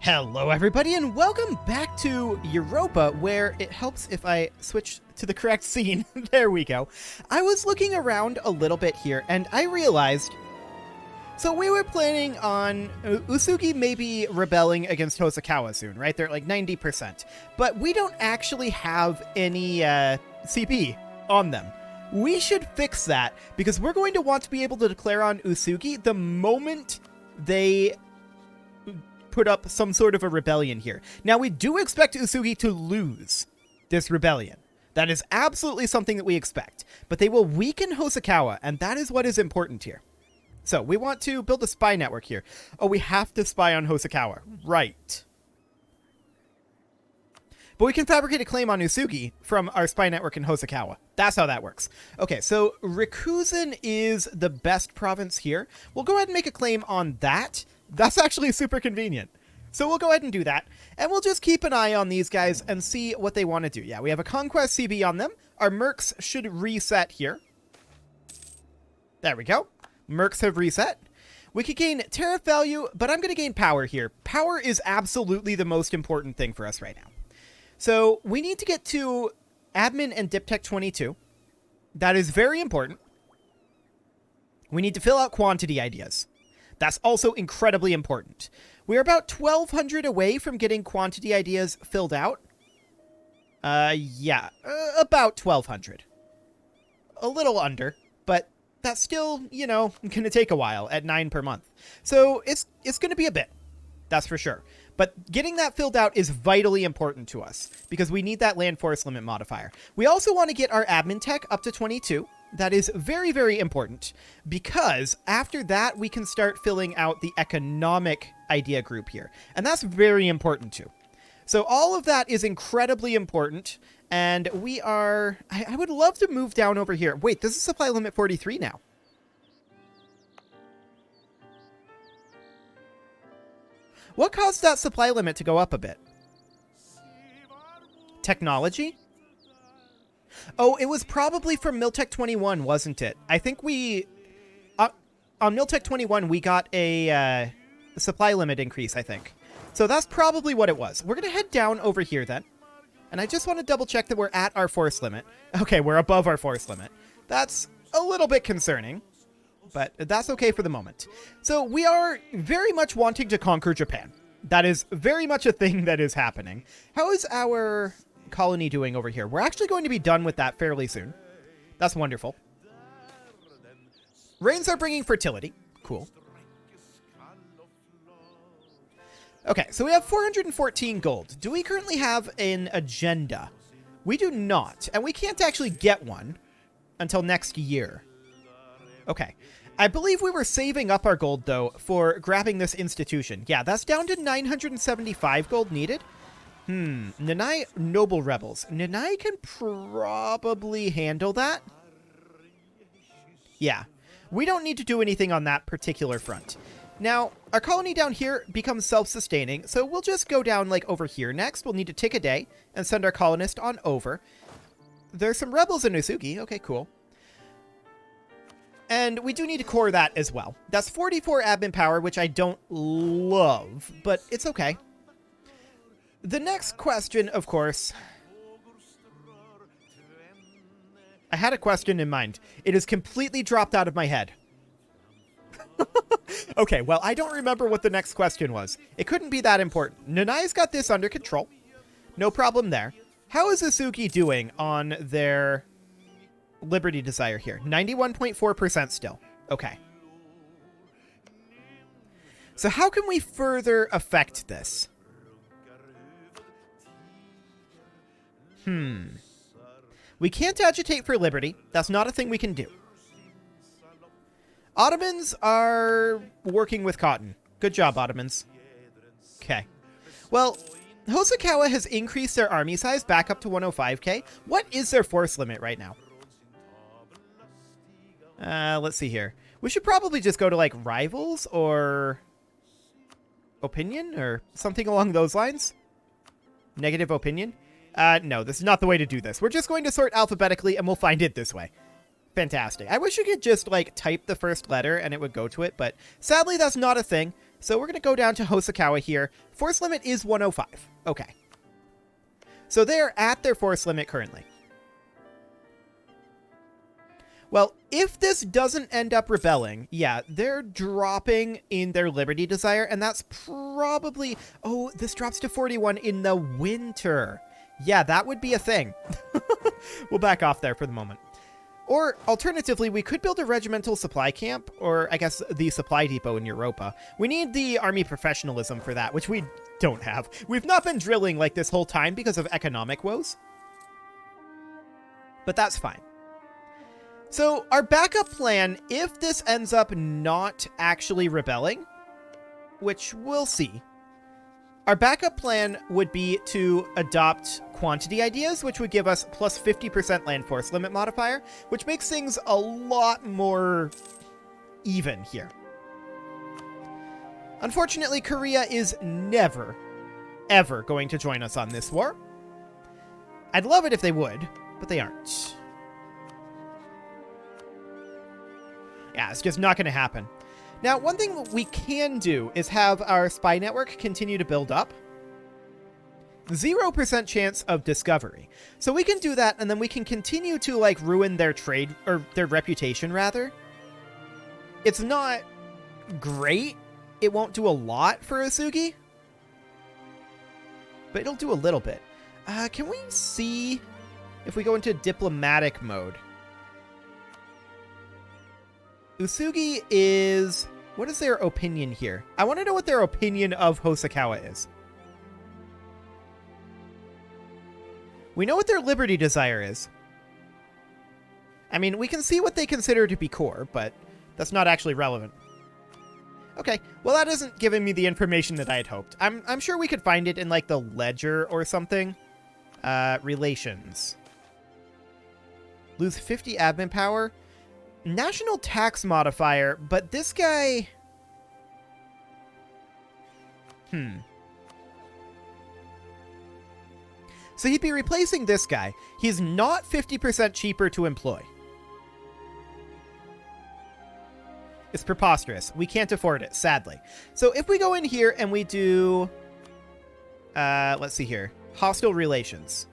Hello everybody and welcome back to Europa, where it helps if I switch to the correct scene. There we go. I was looking around a little bit here and I realized, so we were planning on Usugi maybe rebelling against Hosokawa soon, right? They're at like 90%, but we don't actually have any CP on them. We should fix that because we're going to want to be able to declare on Usugi the moment they put up some sort of a rebellion here. Now, we do expect Usugi to lose this rebellion. That is absolutely something that we expect. But they will weaken Hosokawa, and that is what is important here. So, we want to build a spy network here. Oh, we have to spy on Hosokawa. Right. But we can fabricate a claim on Usugi from our spy network in Hosokawa. That's how that works. Okay, so Rikuzen is the best province here. We'll go ahead and make a claim on that. That's actually super convenient. So we'll go ahead and do that. And we'll just keep an eye on these guys and see what they want to do. Yeah, we have a Conquest CB on them. Our Mercs should reset here. There we go. Mercs have reset. We could gain tariff value, but I'm going to gain power here. Power is absolutely the most important thing for us right now. So we need to get to admin and Diptech 22. That is very important. We need to fill out quantity ideas. That's also incredibly important. We're about 1,200 away from getting quantity ideas filled out. Yeah, about 1,200. A little under, but that's still, you know, going to take a while at 9 per month. So it's going to be a bit, that's for sure. But getting that filled out is vitally important to us because we need that land force limit modifier. We also want to get our admin tech up to 22. That is very, very important because after that, we can start filling out the economic idea group here. And that's very important too. So all of that is incredibly important. And we are, I would love to move down over here. Wait, this is supply limit 43 now. What caused that supply limit to go up a bit? Technology? Oh, it was probably from Miltech 21, wasn't it? I think we... on Miltech 21, we got a supply limit increase, I think. So that's probably what it was. We're going to head down over here then. And I just want to double check that we're at our force limit. Okay, we're above our force limit. That's a little bit concerning, but that's okay for the moment. So we are very much wanting to conquer Japan. That is very much a thing that is happening. How is our colony doing over here? We're actually going to be done with that fairly soon. That's wonderful. Rains are bringing fertility. Cool. Okay, so we have 414 gold. Do we currently have an agenda? We do not, and we can't actually get one until next year. Okay. I believe we were saving up our gold, though, for grabbing this institution. Yeah, that's down to 975 gold needed. Nanai Noble Rebels. Nanai can probably handle that. Yeah. We don't need to do anything on that particular front. Now, our colony down here becomes self-sustaining, so we'll just go down, like, over here next. We'll need to take a day and send our colonist on over. There's some rebels in Usugi. Okay, cool. And we do need to core that as well. That's 44 admin power, which I don't love, but it's okay. The next question, of course... I had a question in mind. It has completely dropped out of my head. Okay, well, I don't remember what the next question was. It couldn't be that important. Nanai's got this under control. No problem there. How is Usugi doing on their liberty desire here? 91.4% still. Okay. So how can we further affect this? We can't agitate for liberty. That's not a thing we can do. Ottomans are working with cotton. Good job, Ottomans. Okay. Well, Hosokawa has increased their army size back up to 105k. What is their force limit right now? Let's see here. We should probably just go to, like, rivals or opinion or something along those lines. Negative opinion. No, this is not the way to do this. We're just going to sort alphabetically, and we'll find it this way. Fantastic. I wish you could just, like, type the first letter and it would go to it, but sadly that's not a thing. So we're going to go down to Hosokawa here. Force limit is 105. Okay. So they're at their force limit currently. Well, if this doesn't end up rebelling, yeah, they're dropping in their liberty desire, and that's probably... Oh, this drops to 41 in the winter. Yeah, that would be a thing. We'll back off there for the moment. Or, alternatively, we could build a regimental supply camp, or I guess the supply depot in Europa. We need the army professionalism for that, which we don't have. We've not been drilling like this whole time because of economic woes. But that's fine. So, our backup plan, if this ends up not actually rebelling, which we'll see, our backup plan would be to adopt quantity ideas, which would give us plus 50% land force limit modifier, which makes things a lot more even here. Unfortunately, Korea is never, ever going to join us on this war. I'd love it if they would, but they aren't. Yeah, it's just not going to happen. Now, one thing we can do is have our spy network continue to build up. 0% chance of discovery. So we can do that, and then we can continue to, like, ruin their trade, or their reputation, rather. It's not great. It won't do a lot for Usugi, but it'll do a little bit. Can we see if we go into diplomatic mode? Usugi is... What is their opinion here? I want to know what their opinion of Hosokawa is. We know what their liberty desire is. I mean, we can see what they consider to be core, but that's not actually relevant. Okay, well, that isn't giving me the information that I had hoped. I'm sure we could find it in, like, the ledger or something. Relations. Lose 50 admin power. National tax modifier, but this guy... So he'd be replacing this guy. He's not 50% cheaper to employ. It's preposterous. We can't afford it, sadly. So if we go in here and we do... let's see here. Hostile relations.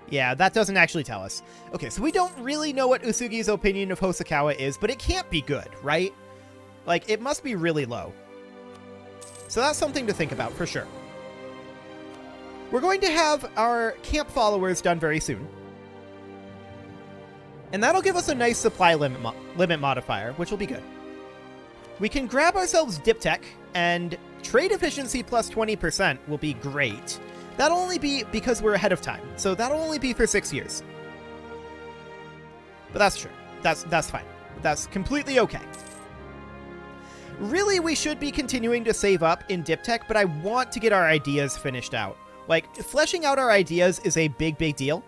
Yeah, that doesn't actually tell us. Okay, so we don't really know what Usugi's opinion of Hosokawa is, but it can't be good, right? Like, it must be really low. So that's something to think about, for sure. We're going to have our camp followers done very soon. And that'll give us a nice supply limit modifier, which will be good. We can grab ourselves Diptech, and trade efficiency plus 20% will be great. That'll only be because we're ahead of time, so that'll only be for 6 years. But that's true. That's fine. That's completely okay. Really, we should be continuing to save up in Diptech, but I want to get our ideas finished out. Like, fleshing out our ideas is a big, big deal,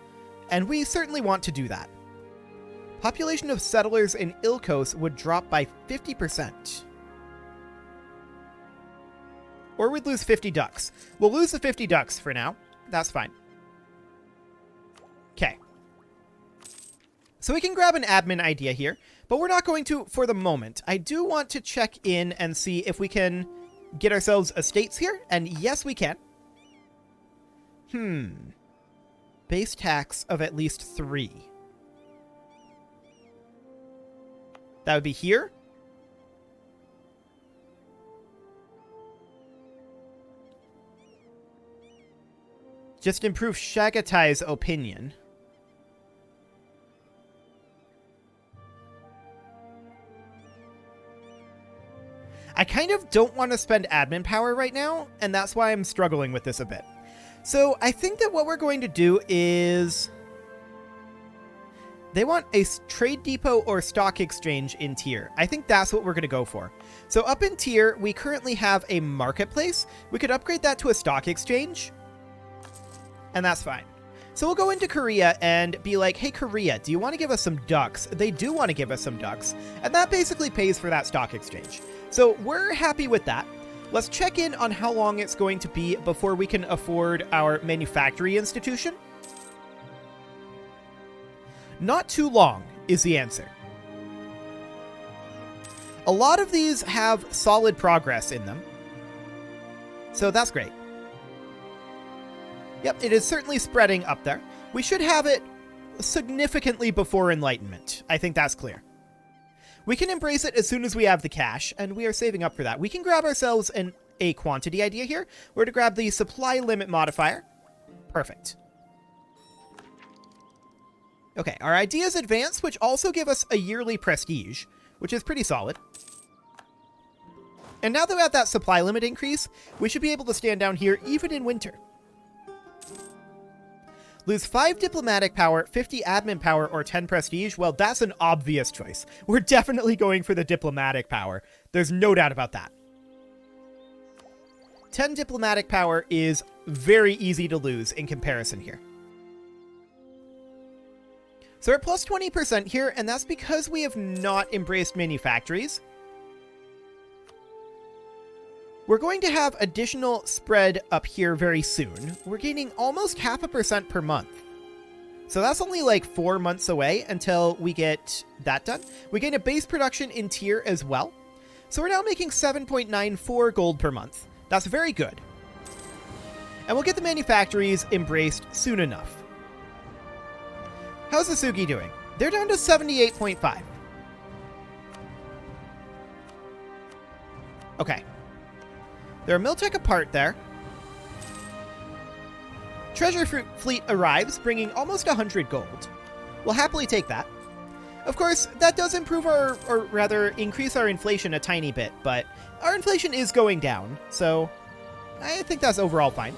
and we certainly want to do that. Population of settlers in Ilkos would drop by 50%. Or we'd lose 50 ducks. We'll lose the 50 ducks for now. That's fine. Okay. So we can grab an admin idea here, but we're not going to for the moment. I do want to check in and see if we can get ourselves estates here, and yes, we can. Base tax of at least 3. That would be here. Just improve Shagatai's opinion. I kind of don't want to spend admin power right now, and that's why I'm struggling with this a bit. So I think that what we're going to do is... They want a trade depot or stock exchange in tier. I think that's what we're going to go for. So up in tier, we currently have a marketplace. We could upgrade that to a stock exchange. And that's fine. So we'll go into Korea and be like, hey, Korea, do you want to give us some ducks? They do want to give us some ducks. And that basically pays for that stock exchange. So we're happy with that. Let's check in on how long it's going to be before we can afford our manufacturing institution. Not too long is the answer. A lot of these have solid progress in them. So that's great. Yep, it is certainly spreading up there. We should have it significantly before Enlightenment. I think that's clear. We can embrace it as soon as we have the cash, and we are saving up for that. We can grab ourselves a quantity idea here. We're to grab the supply limit modifier. Perfect. Okay, our ideas advance, which also give us a yearly prestige, which is pretty solid. And now that we have that supply limit increase, we should be able to stand down here even in winter. Lose 5 diplomatic power, 50 admin power, or 10 prestige. Well, that's an obvious choice. We're definitely going for the diplomatic power. There's no doubt about that. 10 diplomatic power is very easy to lose in comparison here. So we're at plus 20% here, and that's because we have not embraced manufactories. We're going to have additional spread up here very soon. We're gaining almost 0.5% per month. So that's only like 4 months away until we get that done. We gain a base production in tier as well. So we're now making 7.94 gold per month. That's very good. And we'll get the manufactories embraced soon enough. How's the Sugi doing? They're down to 78.5. Okay. They're a Miltech apart there. Treasure fleet arrives, bringing almost 100 gold. We'll happily take that. Of course, that does improve or rather increase our inflation a tiny bit, but our inflation is going down, so I think that's overall fine.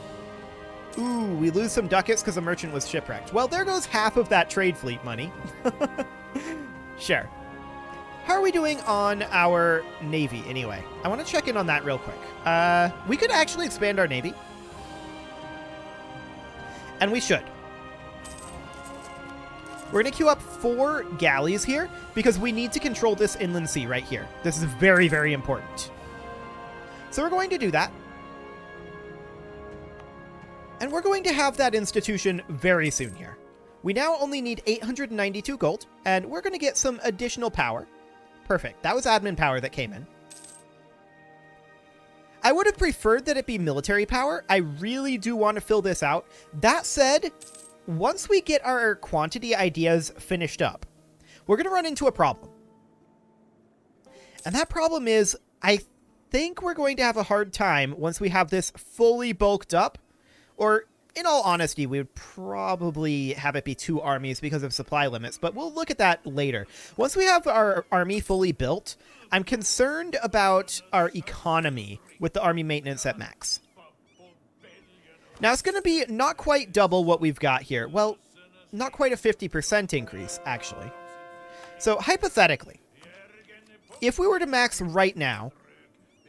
Ooh, we lose some ducats because the merchant was shipwrecked. Well, there goes half of that trade fleet money. Sure. How are we doing on our navy, anyway? I want to check in on that real quick. We could actually expand our navy. And we should. We're going to queue up 4 galleys here because we need to control this inland sea right here. This is very, very important. So we're going to do that. And we're going to have that institution very soon here. We now only need 892 gold, and we're going to get some additional power. Perfect. That was admin power that came in. I would have preferred that it be military power. I really do want to fill this out. That said, once we get our quantity ideas finished up, we're going to run into a problem. And that problem is, I think we're going to have a hard time once we have this fully bulked up. Or, in all honesty, we would probably have it be 2 armies because of supply limits, but we'll look at that later. Once we have our army fully built, I'm concerned about our economy with the army maintenance at max. Now, it's going to be not quite double what we've got here. Well, not quite a 50% increase, actually. So, hypothetically, if we were to max right now,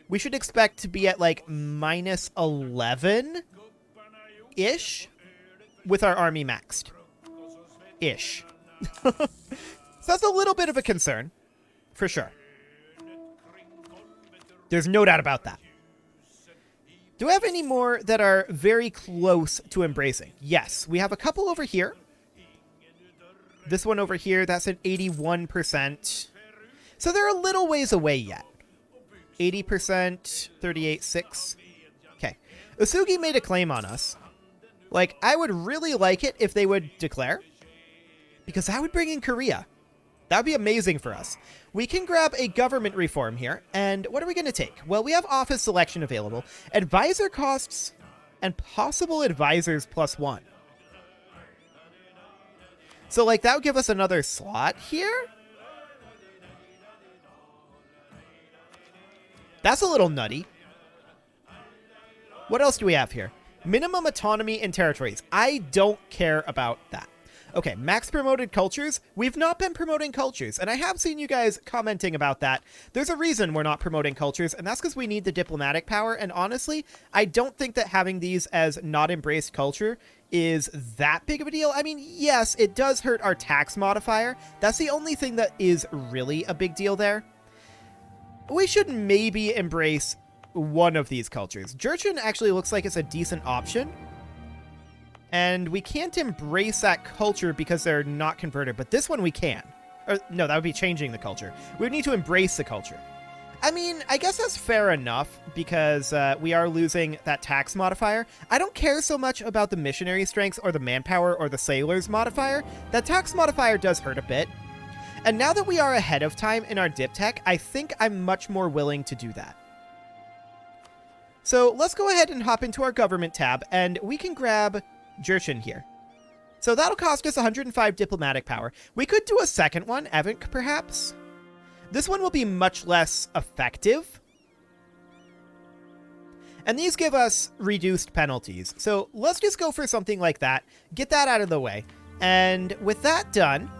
we should expect to be at, like, minus 11-ish with our army maxed. Ish. So that's a little bit of a concern, for sure. There's no doubt about that. Do we have any more that are very close to embracing? Yes, we have a couple over here. This one over here, that's an 81%. So they're a little ways away yet. 80%, 38.6. Okay. Usugi made a claim on us. Like, I would really like it if they would declare, because that would bring in Korea. That would be amazing for us. We can grab a government reform here, and what are we going to take? Well, we have office selection available, advisor costs, and possible advisors +1. So, like, that would give us another slot here? That's a little nutty. What else do we have here? Minimum autonomy in territories. I don't care about that. Okay, max promoted cultures. We've not been promoting cultures, and I have seen you guys commenting about that. There's a reason we're not promoting cultures, and that's because we need the diplomatic power, and honestly, I don't think that having these as not embraced culture is that big of a deal. I mean, yes, it does hurt our tax modifier. That's the only thing that is really a big deal there. We should maybe embrace one of these cultures. Jurchen actually looks like it's a decent option. And we can't embrace that culture because they're not converted, but this one we can. Or, no, that would be changing the culture. We would need to embrace the culture. I mean, I guess that's fair enough, because we are losing that tax modifier. I don't care so much about the missionary strengths or the manpower or the sailors modifier. That tax modifier does hurt a bit. And now that we are ahead of time in our diptech, I think I'm much more willing to do that. So let's go ahead and hop into our government tab, and we can grab Jurchen here. So that'll cost us 105 diplomatic power. We could do a second one, Evank, perhaps. This one will be much less effective. And these give us reduced penalties. So let's just go for something like that. Get that out of the way. And with that done,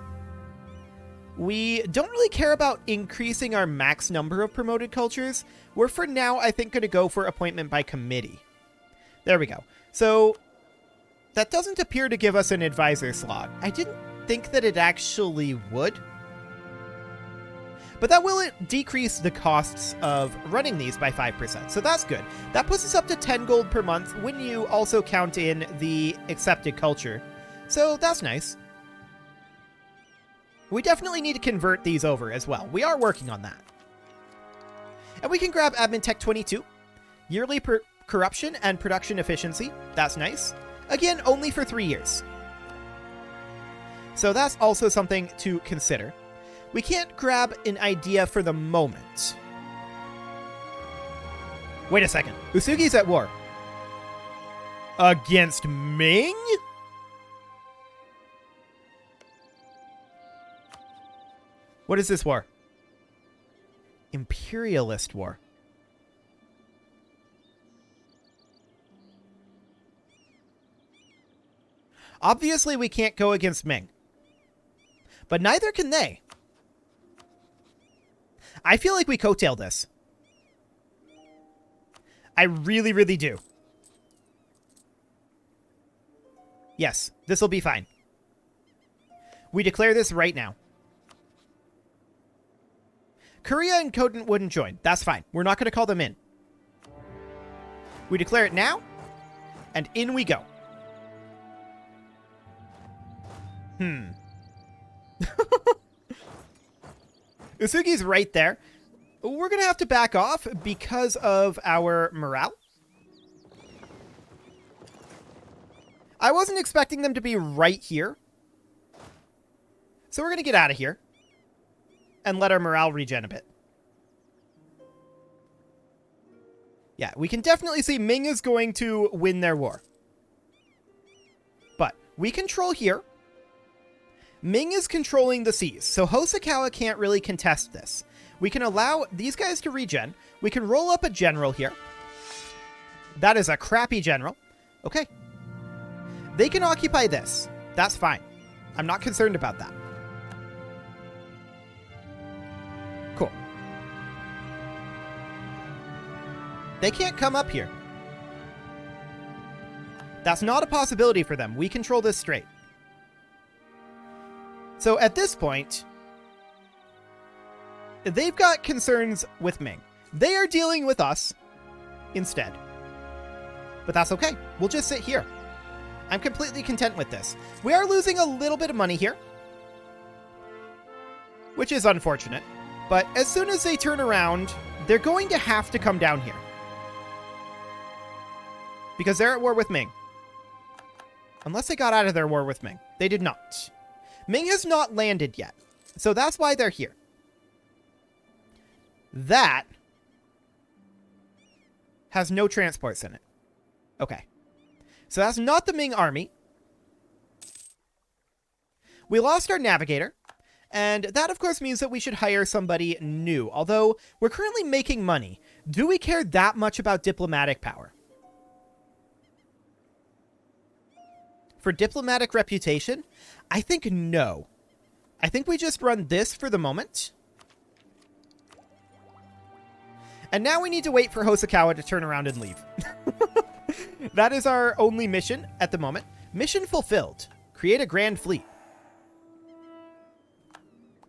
we don't really care about increasing our max number of promoted cultures. We're for now, I think, going to go for appointment by committee. There we go. So that doesn't appear to give us an advisor slot. I didn't think that it actually would. But that will decrease the costs of running these by 5%, so that's good. That puts us up to 10 gold per month when you also count in the accepted culture. So that's nice. We definitely need to convert these over as well. We are working on that. And we can grab Admin Tech 22. Yearly corruption and production efficiency. That's nice. Again, only for 3 years. So that's also something to consider. We can't grab an idea for the moment. Wait a second. Usugi's at war. Against Ming? What is this war? Imperialist War. Obviously, we can't go against Ming. But neither can they. I feel like we coattail this. I really, really do. Yes, this will be fine. We declare this right now. Korea and Kodan wouldn't join. That's fine. We're not going to call them in. We declare it now, and in we go. Usugi's right there. We're going to have to back off because of our morale. I wasn't expecting them to be right here. So we're going to get out of here and let our morale regen a bit. Yeah, we can definitely see Ming is going to win their war. But we control here. Ming is controlling the seas, so Hosokawa can't really contest this. We can allow these guys to regen. We can roll up a general here. That is a crappy general. Okay. They can occupy this. That's fine. I'm not concerned about that. Cool. They can't come up here. That's not a possibility for them. We control this straight. So at this point, they've got concerns with Ming. They are dealing with us instead. But that's okay. We'll just sit here. I'm completely content with this. We are losing a little bit of money here, which is unfortunate. But as soon as they turn around, they're going to have to come down here. Because they're at war with Ming. Unless they got out of their war with Ming. They did not. Ming has not landed yet. So that's why they're here. That has no transports in it. Okay. So that's not the Ming army. We lost our navigator. And that, of course, means that we should hire somebody new. Although, we're currently making money. Do we care that much about diplomatic power? For diplomatic reputation, I think no. I think we just run this for the moment. And now we need to wait for Hosokawa to turn around and leave. That is our only mission at the moment. Mission fulfilled. Create a grand fleet.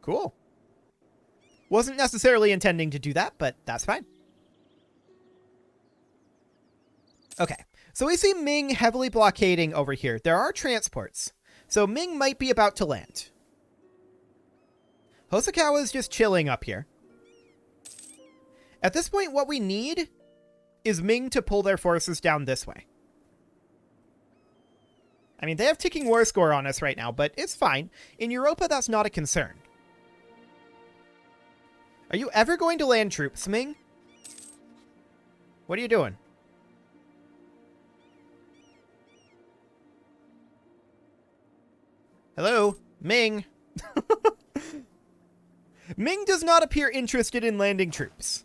Cool. Wasn't necessarily intending to do that, but that's fine. Okay. So we see Ming heavily blockading over here. There are transports. So Ming might be about to land. Hosokawa is just chilling up here. At this point, what we need is Ming to pull their forces down this way. I mean, they have ticking war score on us right now, but it's fine. In Europa, that's not a concern. Are you ever going to land troops, Ming? What are you doing? Hello? Ming? Ming does not appear interested in landing troops.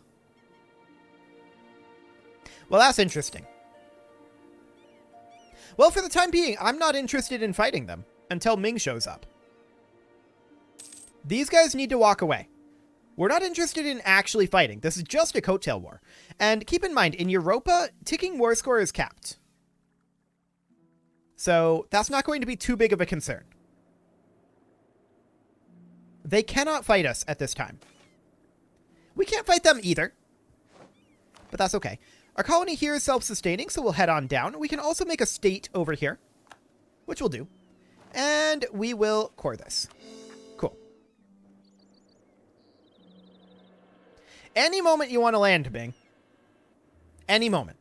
Well, that's interesting. Well, for the time being, I'm not interested in fighting them until Ming shows up. These guys need to walk away. We're not interested in actually fighting. This is just a coattail war. And keep in mind, in Europa, ticking war score is capped. So that's not going to be too big of a concern. They cannot fight us at this time. We can't fight them either. But that's okay. Our colony here is self-sustaining, so we'll head on down. We can also make a state over here, which we'll do. And we will core this. Cool. Any moment you want to land, Ming. Any moment.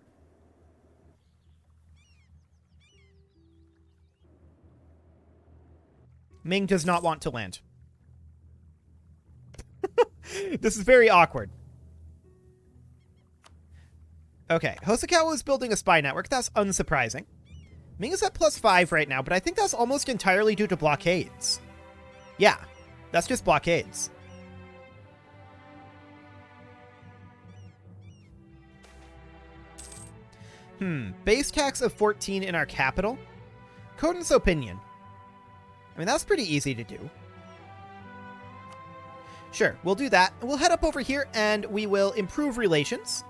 Ming does not want to land. This is very awkward. Okay, Hosokawa is building a spy network. That's unsurprising. Ming is at +5 right now, but I think that's almost entirely due to blockades. Yeah, that's just blockades. Base tax of 14 in our capital. Coden's opinion. I mean, that's pretty easy to do. Sure, we'll do that. We'll head up over here and we will improve relations.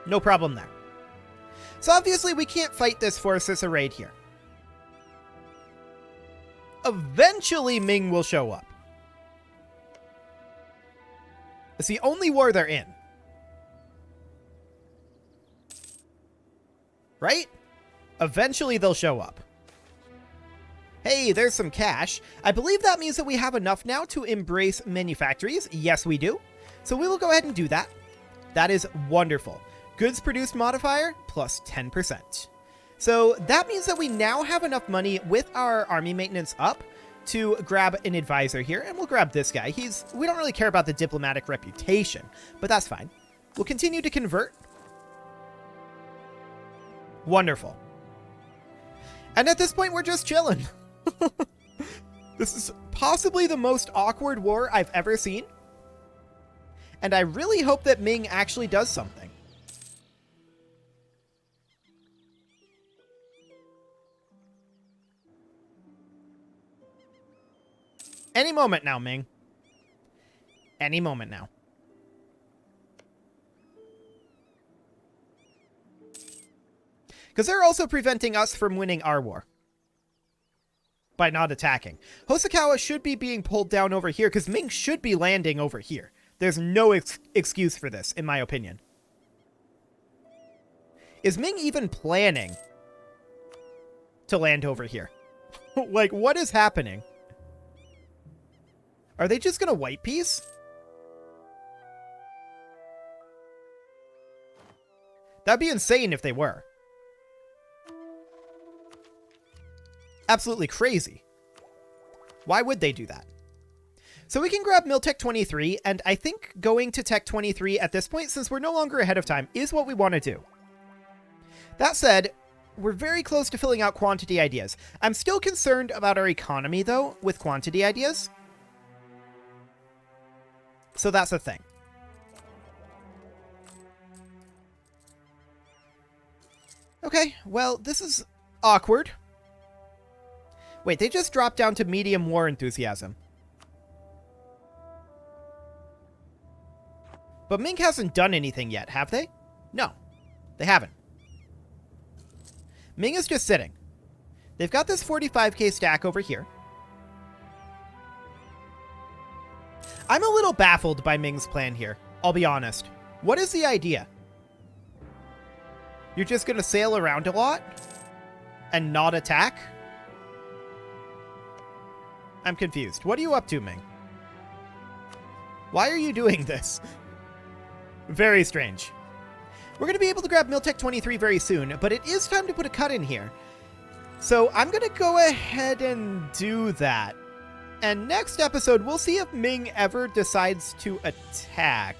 No problem there. So obviously we can't fight this forces arrayed here. Eventually Ming will show up. It's the only war they're in. Right? Eventually they'll show up. Hey, there's some cash. I believe that means that we have enough now to embrace manufactories. Yes, we do. So we will go ahead and do that. That is wonderful. Goods produced modifier plus 10%. So that means that we now have enough money with our army maintenance up to grab an advisor here. And we'll grab this guy. We don't really care about the diplomatic reputation, but that's fine. We'll continue to convert. Wonderful. And at this point, we're just chilling. This is possibly the most awkward war I've ever seen. And I really hope that Ming actually does something. Any moment now, Ming. Any moment now. Because they're also preventing us from winning our war. By not attacking. Hosokawa should be being pulled down over here because Ming should be landing over here. There's no excuse for this, in my opinion. Is Ming even planning to land over here? Like, what is happening? Are they just going to white peace? That'd be insane if they were. Absolutely crazy. Why would they do that? So we can grab Miltech 23, and I think going to Tech 23 at this point, since we're no longer ahead of time, is what we want to do. That said, we're very close to filling out quantity ideas. I'm still concerned about our economy, though, with quantity ideas. So that's the thing. Okay, well, this is awkward. Wait, they just dropped down to medium war enthusiasm. But Ming hasn't done anything yet, have they? No, they haven't. Ming is just sitting. They've got this 45k stack over here. I'm a little baffled by Ming's plan here, I'll be honest. What is the idea? You're just going to sail around a lot and not attack? I'm confused. What are you up to, Ming? Why are you doing this? Very strange. We're going to be able to grab Miltech 23 very soon, but it is time to put a cut in here. So I'm going to go ahead and do that. And next episode, we'll see if Ming ever decides to attack.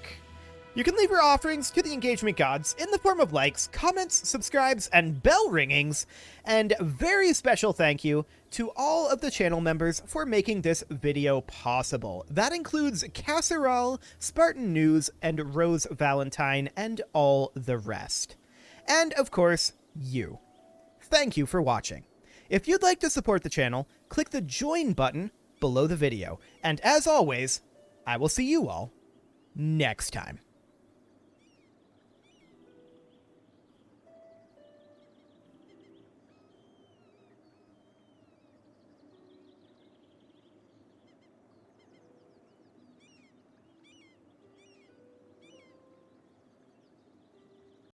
You can leave your offerings to the engagement gods in the form of likes, comments, subscribes, and bell ringings. And very special thank you to all of the channel members for making this video possible. That includes Casserole, Spartan News, and Rose Valentine, and all the rest. And of course, you. Thank you for watching. If you'd like to support the channel, click the join button below the video. And as always, I will see you all next time.